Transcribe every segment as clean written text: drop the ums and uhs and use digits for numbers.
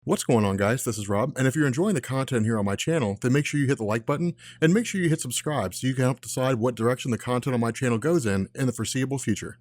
What's going on, guys? This is Rob, and if you're enjoying the content here on my channel, then make sure you hit the like button and make sure you hit subscribe so you can help decide what direction the content on my channel goes in the foreseeable future.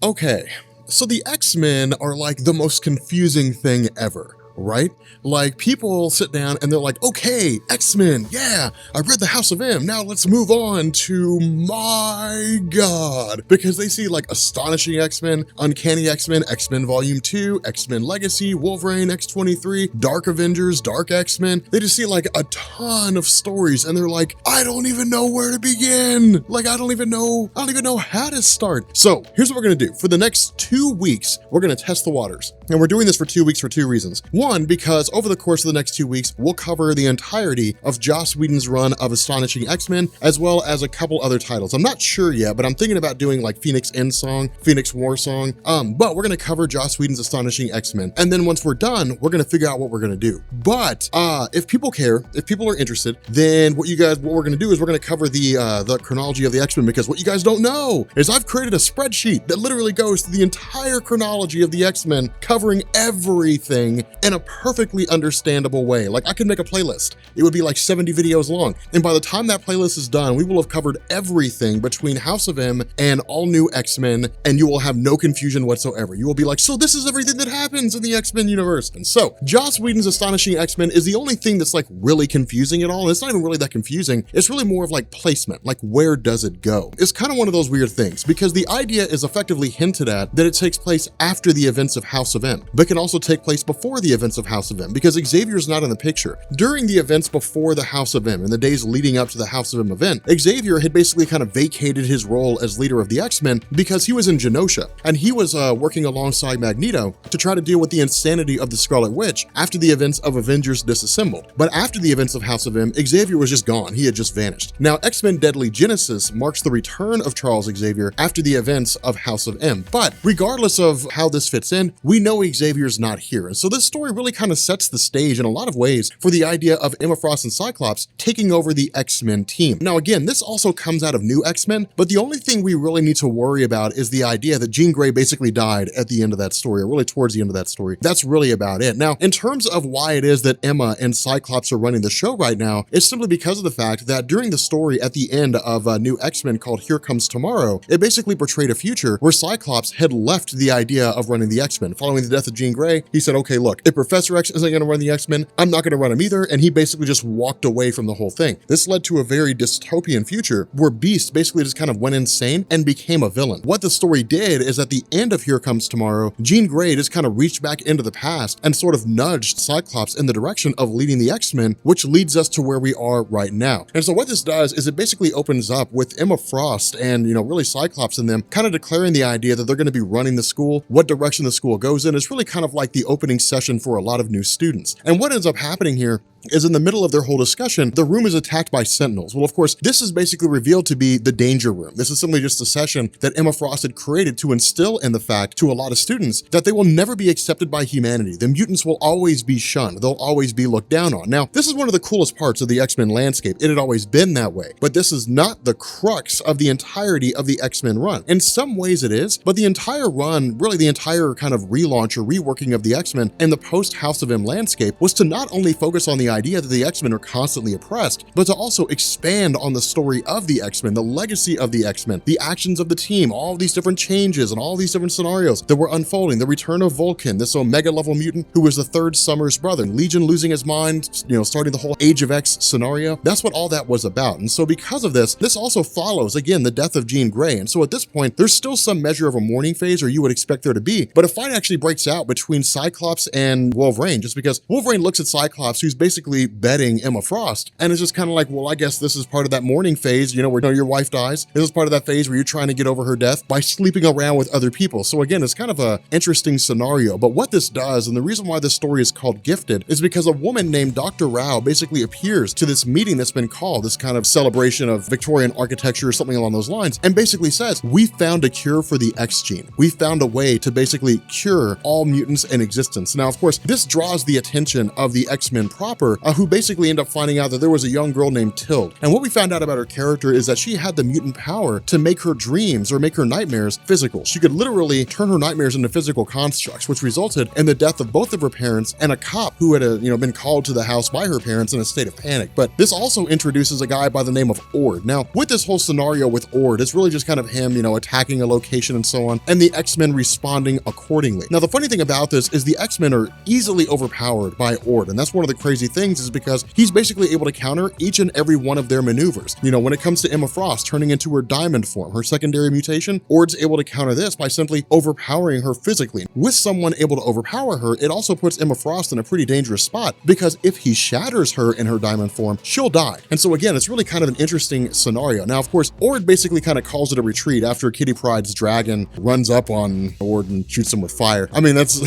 Okay, so the X-Men are like the most confusing thing ever, right? Like, people sit down and they're like, okay, X-Men, yeah, I read the House of M, now let's move on to my God. Because they see like Astonishing X-Men, Uncanny X-Men, X-Men Volume 2, X-Men Legacy, Wolverine X-23, Dark Avengers, Dark X-Men. They just see like a ton of stories and they're like, I don't even know where to begin. Like, I don't even know how to start. So here's what we're gonna do. For the next 2 weeks, we're gonna test the waters. And we're doing this for 2 weeks for two reasons. One, because over the course of the next 2 weeks, we'll cover the entirety of Joss Whedon's run of Astonishing X-Men, as well as a couple other titles. I'm not sure yet, but I'm thinking about doing like Phoenix End Song, Phoenix War Song, but we're gonna cover Joss Whedon's Astonishing X-Men. And then once we're done, we're gonna figure out what we're gonna do. But if people care, if people are interested, then what we're gonna do is we're gonna cover the chronology of the X-Men, because what you guys don't know is I've created a spreadsheet that literally goes through the entire chronology of the X-Men, covering everything in a perfectly understandable way. Like, I could make a playlist. It would be like 70 videos long. And by the time that playlist is done, we will have covered everything between House of M and all new X-Men, and you will have no confusion whatsoever. You will be like, so this is everything that happens in the X-Men universe. And so Joss Whedon's Astonishing X-Men is the only thing that's like really confusing at all. And it's not even really that confusing. It's really more of like placement, like where does it go? It's kind of one of those weird things, because the idea is effectively hinted at that it takes place after the events of House of M, but can also take place before the events of House of M, because Xavier's not in the picture. During the events before the House of M, in the days leading up to the House of M event, Xavier had basically kind of vacated his role as leader of the X-Men because he was in Genosha, and he was working alongside Magneto to try to deal with the insanity of the Scarlet Witch after the events of Avengers Disassembled. But after the events of House of M, Xavier was just gone. He had just vanished. Now, X-Men Deadly Genesis marks the return of Charles Xavier after the events of House of M. But regardless of how this fits in, we know Xavier's not here. And so this story really kind of sets the stage in a lot of ways for the idea of Emma Frost and Cyclops taking over the X-Men team. Now, again, this also comes out of New X-Men, but the only thing we really need to worry about is the idea that Jean Grey basically died at the end of that story, or really towards the end of that story. That's really about it. Now, in terms of why it is that Emma and Cyclops are running the show right now, it's simply because of the fact that during the story at the end of New X-Men called Here Comes Tomorrow, it basically portrayed a future where Cyclops had left the idea of running the X-Men. Following the death of Jean Grey, he said, okay, look, if Professor X isn't going to run the X-Men, I'm not going to run them either, and he basically just walked away from the whole thing. This led to a very dystopian future where Beast basically just kind of went insane and became a villain. What the story did is at the end of Here Comes Tomorrow, Jean Grey just kind of reached back into the past and sort of nudged Cyclops in the direction of leading the X-Men, which leads us to where we are right now. And so what this does is it basically opens up with Emma Frost and, really Cyclops and them kind of declaring the idea that they're going to be running the school, what direction the school goes in. It's really kind of like the opening session for a lot of new students. And what ends up happening here is in the middle of their whole discussion, the room is attacked by Sentinels. Well, of course, this is basically revealed to be the danger room. This is simply just a session that Emma Frost had created to instill in the fact to a lot of students that they will never be accepted by humanity. The mutants will always be shunned. They'll always be looked down on. Now, this is one of the coolest parts of the X-Men landscape. It had always been that way, but this is not the crux of the entirety of the X-Men run. In some ways it is, but the entire run, really the entire kind of relaunch or reworking of the X-Men in the post-House of M landscape was to not only focus on the idea that the X-Men are constantly oppressed, but to also expand on the story of the X-Men, the legacy of the X-Men, the actions of the team, all of these different changes and all these different scenarios that were unfolding, the return of Vulcan, this Omega level mutant who was the third Summers brother, Legion losing his mind, starting the whole Age of X scenario. That's what all that was about. And so because of this, this also follows, again, the death of Jean Grey. And so at this point, there's still some measure of a mourning phase, or you would expect there to be, but a fight actually breaks out between Cyclops and Wolverine, just because Wolverine looks at Cyclops, who's basically betting Emma Frost, and it's just kind of like, well, I guess this is part of that mourning phase, where your wife dies. This is part of that phase where you're trying to get over her death by sleeping around with other people. So again, it's kind of a interesting scenario, but what this does, and the reason why this story is called Gifted, is because a woman named Dr. Rao basically appears to this meeting that's been called, this kind of celebration of Victorian architecture or something along those lines, and basically says, we found a cure for the X gene. We found a way to basically cure all mutants in existence. Now, of course, this draws the attention of the X-Men proper, her, who basically ended up finding out that there was a young girl named Tilde. And what we found out about her character is that she had the mutant power to make her dreams or make her nightmares physical. She could literally turn her nightmares into physical constructs, which resulted in the death of both of her parents and a cop who had been called to the house by her parents in a state of panic. But this also introduces a guy by the name of Ord. Now, with this whole scenario with Ord, it's really just kind of him, attacking a location and so on, and the X-Men responding accordingly. Now, the funny thing about this is the X-Men are easily overpowered by Ord, and that's one of the crazy things is because he's basically able to counter each and every one of their maneuvers. When it comes to Emma Frost turning into her diamond form, her secondary mutation, Ord's able to counter this by simply overpowering her physically. With someone able to overpower her, it also puts Emma Frost in a pretty dangerous spot because if he shatters her in her diamond form, she'll die. And so again, it's really kind of an interesting scenario. Now, of course, Ord basically kind of calls it a retreat after Kitty Pryde's dragon runs up on Ord and shoots him with fire. I mean, that's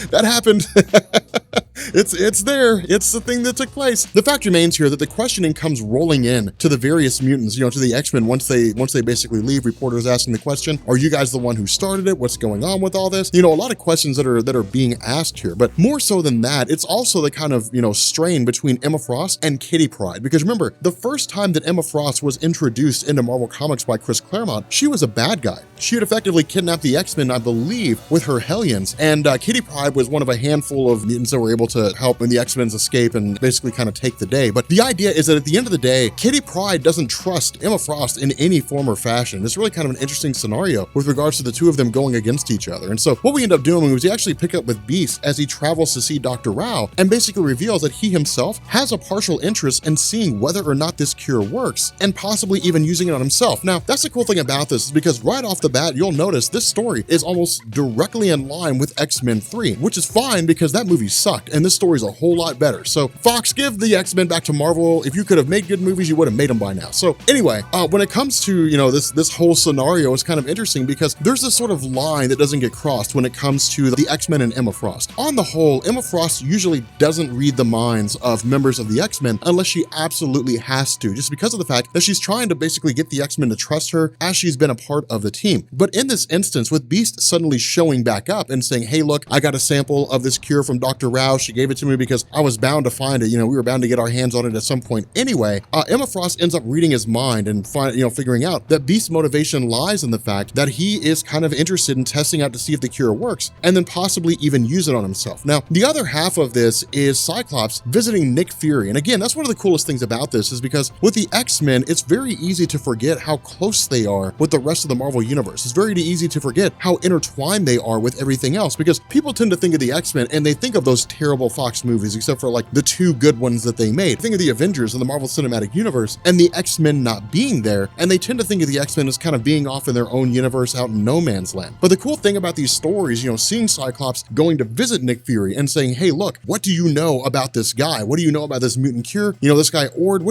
that happened. It's there. It's the thing that took place. The fact remains here that the questioning comes rolling in to the various mutants, to the X-Men once they basically leave. Reporters asking the question, are you guys the one who started it? What's going on with all this? A lot of questions that are being asked here. But more so than that, it's also the kind of, strain between Emma Frost and Kitty Pryde. Because remember, the first time that Emma Frost was introduced into Marvel Comics by Chris Claremont, she was a bad guy. She had effectively kidnapped the X-Men, I believe, with her Hellions. And Kitty Pryde was one of a handful of mutants that were able to help when the X-Men's escape and basically kind of take the day. But the idea is that at the end of the day, Kitty Pryde doesn't trust Emma Frost in any form or fashion. It's really kind of an interesting scenario with regards to the two of them going against each other. And so what we end up doing was he actually pick up with Beast as he travels to see Dr. Rao and basically reveals that he himself has a partial interest in seeing whether or not this cure works and possibly even using it on himself. Now, that's the cool thing about this is because right off the bat, you'll notice this story is almost directly in line with X-Men 3, which is fine because that movie sucked and this story is a whole lot better. So Fox, give the X-Men back to Marvel. If you could have made good movies, you would have made them by now. So anyway, when it comes to, this whole scenario is kind of interesting because there's this sort of line that doesn't get crossed when it comes to the X-Men and Emma Frost. On the whole, Emma Frost usually doesn't read the minds of members of the X-Men unless she absolutely has to, just because of the fact that she's trying to basically get the X-Men to trust her as she's been a part of the team. But in this instance, with Beast suddenly showing back up and saying, hey, look, I got a sample of this cure from Dr. Rao. She gave it to me because I was bound to find it. We were bound to get our hands on it at some point anyway. Emma Frost ends up reading his mind and figuring out that Beast's motivation lies in the fact that he is kind of interested in testing out to see if the cure works and then possibly even use it on himself. Now, the other half of this is Cyclops visiting Nick Fury. And again, that's one of the coolest things about this is because with the X-Men, it's very easy to forget how close they are with the rest of the Marvel Universe. It's very easy to forget how intertwined they are with everything else because people tend to think of the X-Men and they think of those terrible Fox movies, except for like the two good ones that they made. Think of the Avengers in the Marvel Cinematic Universe and the X-Men not being there, and they tend to think of the X-Men as kind of being off in their own universe out in no man's land. But the cool thing about these stories, seeing Cyclops going to visit Nick Fury and saying, hey, look, what do you know about this guy? What do you know about this mutant cure? This guy Ord,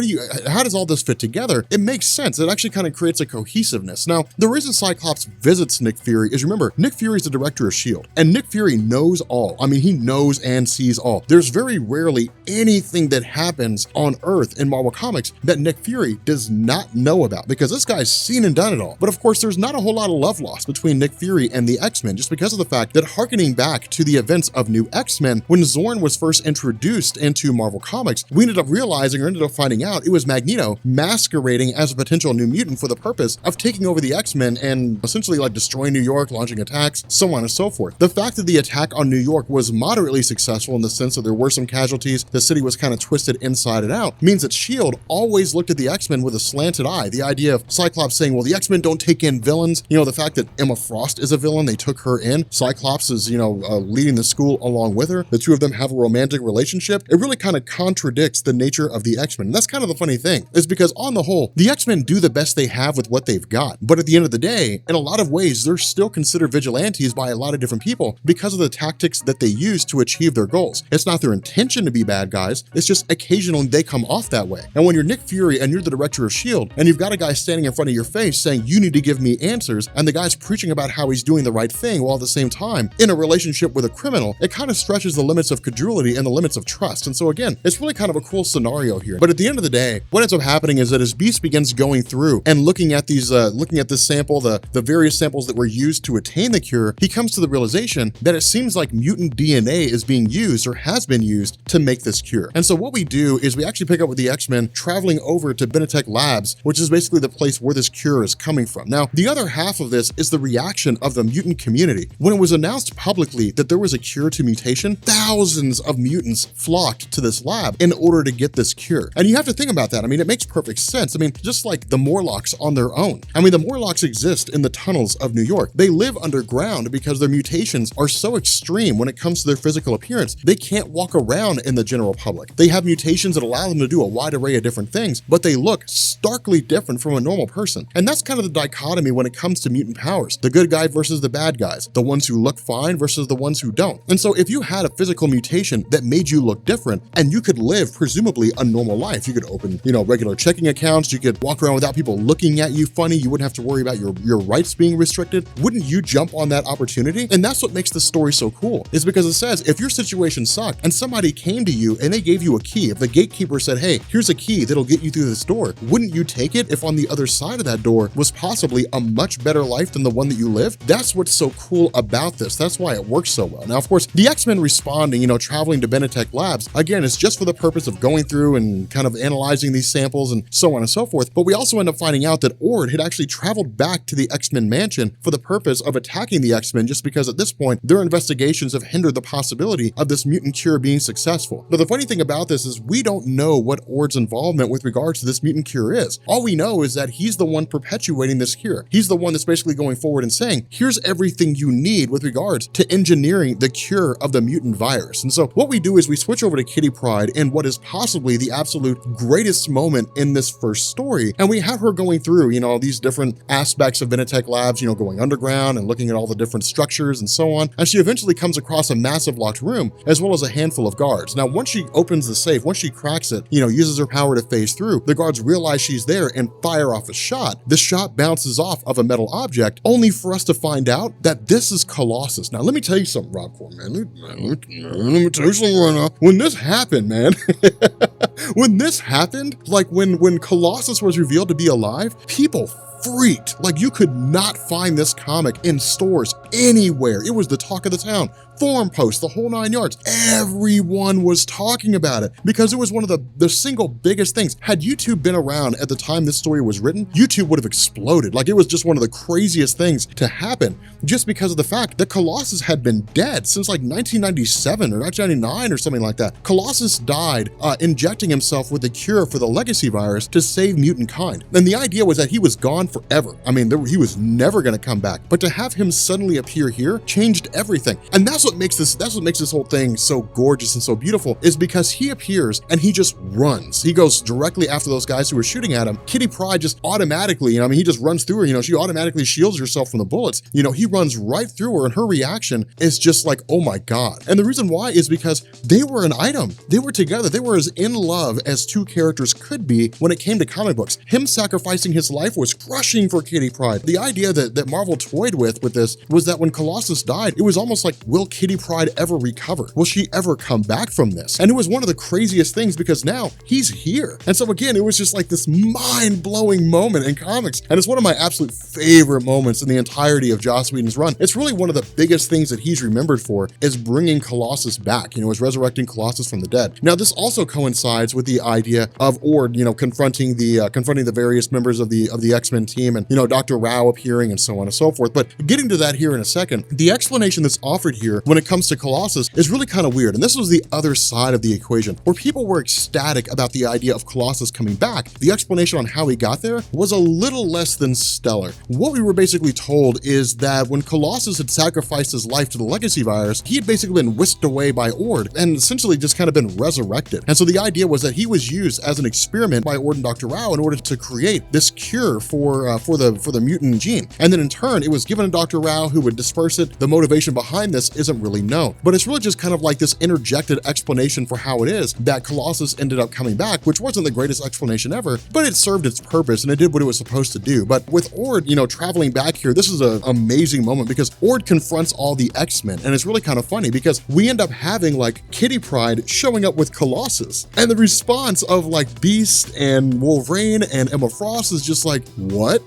how does all this fit together? It makes sense. It actually kind of creates a cohesiveness. Now, the reason Cyclops visits Nick Fury is, remember, Nick Fury is the director of S.H.I.E.L.D. and Nick Fury knows all. I mean, he knows and sees all. There's very rarely anything that happens on Earth in Marvel Comics that Nick Fury does not know about because this guy's seen and done it all. But of course, there's not a whole lot of love lost between Nick Fury and the X-Men just because of the fact that harkening back to the events of New X-Men, when Zorn was first introduced into Marvel Comics, we ended up realizing or ended up finding out it was Magneto masquerading as a potential new mutant for the purpose of taking over the X-Men and essentially like destroying New York, launching attacks, so on and so forth. The fact that the attack on New York was moderately successful in the sense that there were some casualties, the city was kind of twisted inside and out, means that S.H.I.E.L.D. always looked at the X-Men with a slanted eye. The idea of Cyclops saying, well, the X-Men don't take in villains, the fact that Emma Frost is a villain, they took her in, Cyclops is, leading the school along with her, the two of them have a romantic relationship, it really kind of contradicts the nature of the X-Men. And that's kind of the funny thing, is because on the whole, the X-Men do the best they have with what they've got. But at the end of the day, in a lot of ways, they're still considered vigilantes by a lot of different people because of the tactics that they use to achieve their goals. It's not their intention to be bad guys, it's just occasionally they come off that way. And when you're Nick Fury and you're the director of S.H.I.E.L.D. and you've got a guy standing in front of your face saying, you need to give me answers, and the guy's preaching about how he's doing the right thing while at the same time in a relationship with a criminal, it kind of stretches the limits of credulity and the limits of trust. And so again, it's really kind of a cool scenario here. But at the end of the day, what ends up happening is that as Beast begins going through and looking at these, looking at this sample, the various samples that were used to attain the cure, he comes to the realization that it seems like mutant DNA is being used or has been used to make this cure. And so what we do is we actually pick up with the X-Men traveling over to Benetech Labs, which is basically the place where this cure is coming from. Now, the other half of this is the reaction of the mutant community. When it was announced publicly that there was a cure to mutation, thousands of mutants flocked to this lab in order to get this cure. And you have to think about that. I mean, it makes perfect sense. I mean, just like the Morlocks on their own. I mean, the Morlocks exist in the tunnels of New York. They live underground because their mutations are so extreme when it comes to their physical appearance. They can't walk around in the general public. They have mutations that allow them to do a wide array of different things, but they look starkly different from a normal person. And that's kind of the dichotomy when it comes to mutant powers. The good guy versus the bad guys. The ones who look fine versus the ones who don't. And so if you had a physical mutation that made you look different, and you could live presumably a normal life, you could open, regular checking accounts, you could walk around without people looking at you funny, you wouldn't have to worry about your rights being restricted, wouldn't you jump on that opportunity? And that's what makes this story so cool, is because it says if your situation sucked and somebody came to you and they gave you a key, if the gatekeeper said, hey, here's a key that'll get you through this door, wouldn't you take it if on the other side of that door was possibly a much better life than the one that you lived? That's what's so cool about this. That's why it works so well. Now, of course, the X-Men responding, traveling to Benetech Labs, again, it's just for the purpose of going through and kind of analyzing these samples and so on and so forth. But we also end up finding out that Ord had actually traveled back to the X-Men mansion for the purpose of attacking the X-Men, just because at this point, their investigations have hindered the possibility of this mutant cure being successful. But the funny thing about this is we don't know what Ord's involvement with regards to this mutant cure is. All we know is that he's the one perpetuating this cure. He's the one that's basically going forward and saying, here's everything you need with regards to engineering the cure of the mutant virus. And so what we do is we switch over to Kitty Pryde in what is possibly the absolute greatest moment in this first story. And we have her going through, these different aspects of Benetech Labs, going underground and looking at all the different structures and so on. And she eventually comes across a massive locked room, as well as a handful of guards. Now, once she opens the safe, once she cracks it, uses her power to phase through, the guards realize she's there and fire off a shot. The shot bounces off of a metal object, only for us to find out that this is Colossus. Now, let me tell you something, Rob, man. Let me tell you something right now. When this happened, man, when this happened, like when Colossus was revealed to be alive, people freaked. Like, you could not find this comic in stores anywhere. It was the talk of the town. Forum posts, the whole 9 yards. Everyone was talking about it because it was one of the single biggest things. Had YouTube been around at the time this story was written, YouTube would have exploded. Like, it was just one of the craziest things to happen, just because of the fact that Colossus had been dead since like 1997 or 1999 or something like that. Colossus died injecting himself with the cure for the legacy virus to save mutant kind. And the idea was that he was gone forever. I mean, he was never going to come back. But to have him suddenly appear here changed everything. And that's what makes this whole thing so gorgeous and so beautiful, is because he appears and he just runs. He goes directly after those guys who were shooting at him. Kitty Pryde just automatically, he just runs through her, she automatically shields herself from the bullets. He runs right through her, and her reaction is just like, oh my God. And the reason why is because they were an item. They were together. They were as in love as two characters could be when it came to comic books. Him sacrificing his life was crushing for Kitty Pryde. The idea that Marvel toyed with this was that when Colossus died, it was almost like, will Kitty Pryde ever recover? Will she ever come back from this? And it was one of the craziest things because now he's here. And so again, it was just like this mind-blowing moment in comics. And it's one of my absolute favorite moments in the entirety of Joss Whedon's run. It's really one of the biggest things that he's remembered for, is bringing Colossus back, is resurrecting Colossus from the dead. Now, this also coincides with the idea of Ord, confronting the various members of the X-Men team, and, Dr. Rao appearing and so on and so forth. But getting to that here in a second, the explanation that's offered here when it comes to Colossus is really kind of weird. And this was the other side of the equation, where people were ecstatic about the idea of Colossus coming back. The explanation on how he got there was a little less than stellar. What we were basically told is that when Colossus had sacrificed his life to the legacy virus, he had basically been whisked away by Ord and essentially just kind of been resurrected. And so the idea was that he was used as an experiment by Ord and Dr. Rao in order to create this cure for the mutant gene. And then in turn, it was given to Dr. Rao, who would disperse it. The motivation behind this isn't really known, but it's really just kind of like this interjected explanation for how it is that Colossus ended up coming back, which wasn't the greatest explanation ever, but it served its purpose and it did what it was supposed to do. But with Ord, traveling back here, this is an amazing moment because Ord confronts all the X-Men, and it's really kind of funny because we end up having like Kitty Pryde showing up with Colossus, and the response of like Beast and Wolverine and Emma Frost is just like, what?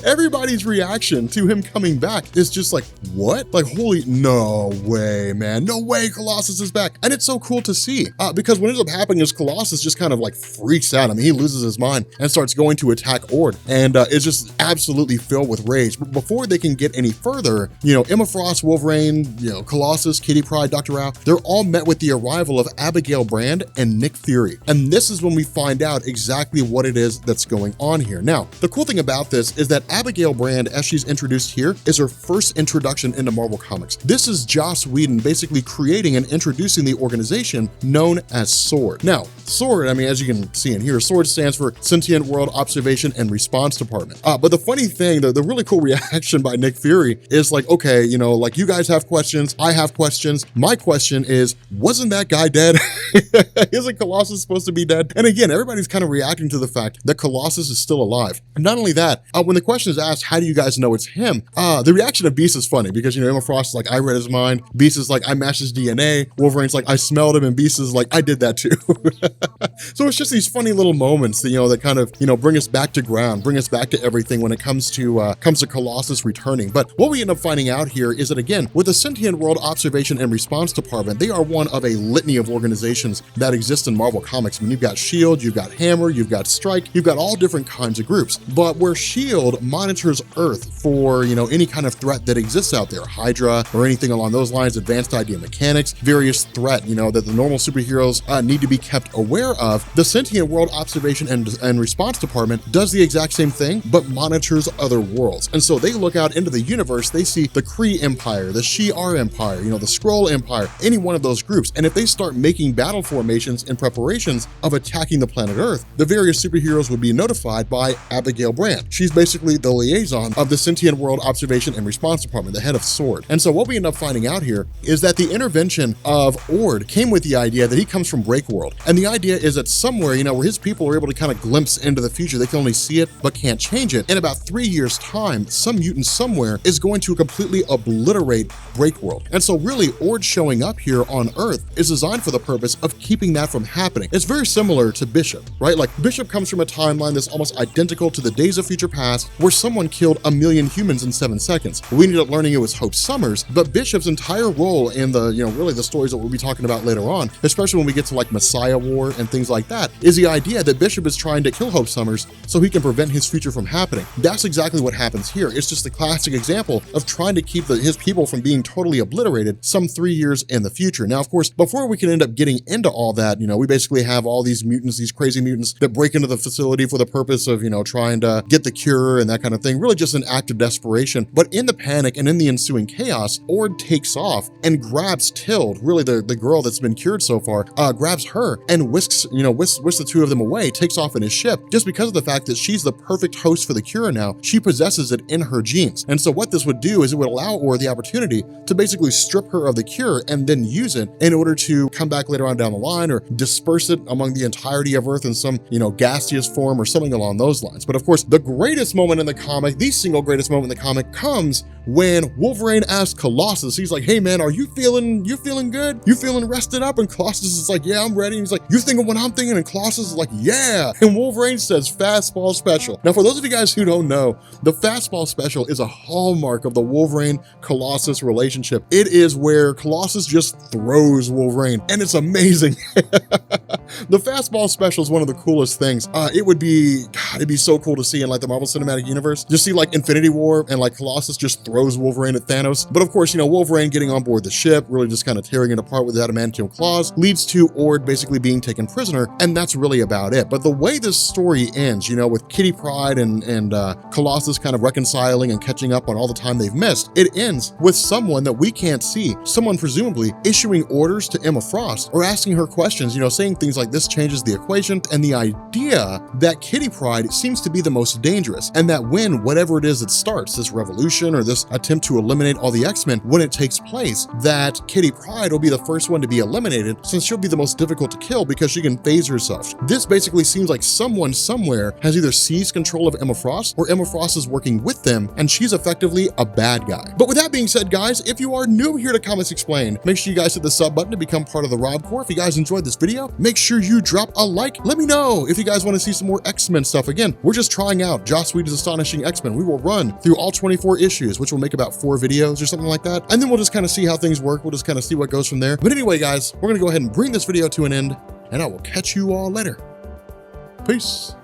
Everybody's reaction to him coming back is just like, what? Like, holy, no way, man. No way Colossus is back. And it's so cool to see because what ends up happening is Colossus just kind of like freaks out. I mean, he loses his mind and starts going to attack Ord and is just absolutely filled with rage. But before they can get any further, you know, Emma Frost, Wolverine, you know, Colossus, Kitty Pryde, Dr. Rao, they're all met with the arrival of Abigail Brand and Nick Fury. And this is when we find out exactly what it is that's going on here. Now, the cool thing about this is that Abigail Brand, as she's introduced here, is her first introduction into Marvel Comics. This is Joss Whedon basically creating and introducing the organization known as SWORD. Now, SWORD, I mean, as you can see in here, SWORD stands for Sentient World Observation and Response Department. But the funny thing, the really cool reaction by Nick Fury is like, okay, you know, like you guys have questions, I have questions. My question is, wasn't that guy dead? Isn't Colossus supposed to be dead? And again, everybody's kind of reacting to the fact that Colossus is still alive. And not only that, when the question is asked, how do you guys know it's him? The reaction of Beast is funny because, you know, Emma Frost is like, I read his mind. Beast is like, I matched his DNA. Wolverine's like, I smelled him. And Beast is like, I did that too. So it's just these funny little moments that, you know, that kind of, you know, bring us back to ground, bring us back to everything when it comes to Colossus returning. But what we end up finding out here is that, again, with the Sentient World Observation and Response Department, they are one of a litany of organizations that exist in Marvel Comics. I mean, you've got S.H.I.E.L.D., you've got Hammer, you've got Strike, you've got all different kinds of groups. But where S.H.I.E.L.D. monitors Earth for, you know, any kind of threat that exists out there, Hydra or anything along those lines, advanced idea mechanics, various threat, you know, that the normal superheroes need to be kept aware of, the Sentient World Observation and Response Department does the exact same thing, but monitors other worlds. And so they look out into the universe, they see the Kree Empire, the Shi'ar Empire, you know, the Skrull Empire, any one of those groups. And if they start making battle formations in preparations of attacking the planet Earth, the various superheroes would be notified by Abigail Brand. She's basically the liaison of the Sentient World Observation and Response Department, the head of SWORD. And so what we end up finding out here is that the intervention of Ord came with the idea that he comes from Breakworld. And the idea is that somewhere, you know, where his people are able to kind of glimpse into the future, they can only see it, but can't change it. In about 3 years' time, some mutant somewhere is going to completely obliterate Breakworld. And so really, Ord showing up here on Earth is designed for the purpose of keeping that from happening. It's very similar to Bishop, right? Like Bishop comes from a timeline that's almost identical to the Days of Future Past, where someone killed 1 million humans in 7 seconds. We ended up learning it was Hope Summers, but Bishop's entire role in the, you know, really the stories that we'll be talking about later on, especially when we get to like Messiah War and things like that, is the idea that Bishop is trying to kill Hope Summers so he can prevent his future from happening. That's exactly what happens here. It's just a classic example of trying to keep his people from being totally obliterated some 3 years in the future. Now, of course, before we can end up getting into all that, you know, we basically have all these mutants, these crazy mutants that break into the facility for the purpose of, you know, trying to get the cure and that kind of thing, really just an act of desperation. But in the panic and in the ensuing chaos, Ord takes off and grabs Tild, really the girl that's been cured so far, grabs her and whisks the two of them away, takes off in his ship, just because of the fact that she's the perfect host for the cure now. She possesses it in her genes. And so what this would do is it would allow Ord the opportunity to basically strip her of the cure and then use it in order to come back later on down the line or disperse it among the entirety of Earth in some, you know, gaseous form or something along those lines. But of course, the greatest moment in the comic, the single greatest moment in the comic, comes when Wolverine asks Colossus, he's like, hey man, are you feeling good? You feeling rested up? And Colossus is like, yeah, I'm ready. And he's like, you thinking what I'm thinking? And Colossus is like, yeah. And Wolverine says fastball special. Now, for those of you guys who don't know, the fastball special is a hallmark of the Wolverine-Colossus relationship. It is where Colossus just throws Wolverine, and it's amazing. The fastball special is one of the coolest things. It'd be so cool to see in like the Marvel Cinematic Universe. Just see like Infinity War and like Colossus just throws Wolverine at Thanos. But of course, you know, Wolverine getting on board the ship, really just kind of tearing it apart with adamantium claws, leads to Ord basically being taken prisoner, and that's really about it. But the way this story ends, you know, with Kitty Pryde and Colossus kind of reconciling and catching up on all the time they've missed, it ends with someone that we can't see, someone presumably issuing orders to Emma Frost or asking her questions, you know, saying things like this changes the equation, and the idea that Kitty Pryde seems to be the most dangerous, and that when whatever it is that starts, this revolution or this attempt to eliminate all the X-Men, when it takes place, that Kitty Pryde will be the first one to be eliminated, since she'll be the most difficult to kill because she can phase herself. This basically seems like someone somewhere has either seized control of Emma Frost or Emma Frost is working with them, and she's effectively a bad guy. But with that being said, guys, if you are new here to Comics Explained, make sure you guys hit the sub button to become part of the Rob Corps. If you guys enjoyed this video, make sure you drop a like. Let me know if you guys want to see some more X-Men stuff. Again, we're just trying out Joss Whedon's Astonishing X-Men. We will run through all 24 issues, which will make about 4 videos or something like that. And then we'll just kind of see how things work. We'll just kind of see what goes from there. But anyway, guys, we're going to go ahead and bring this video to an end, and I will catch you all later. Peace.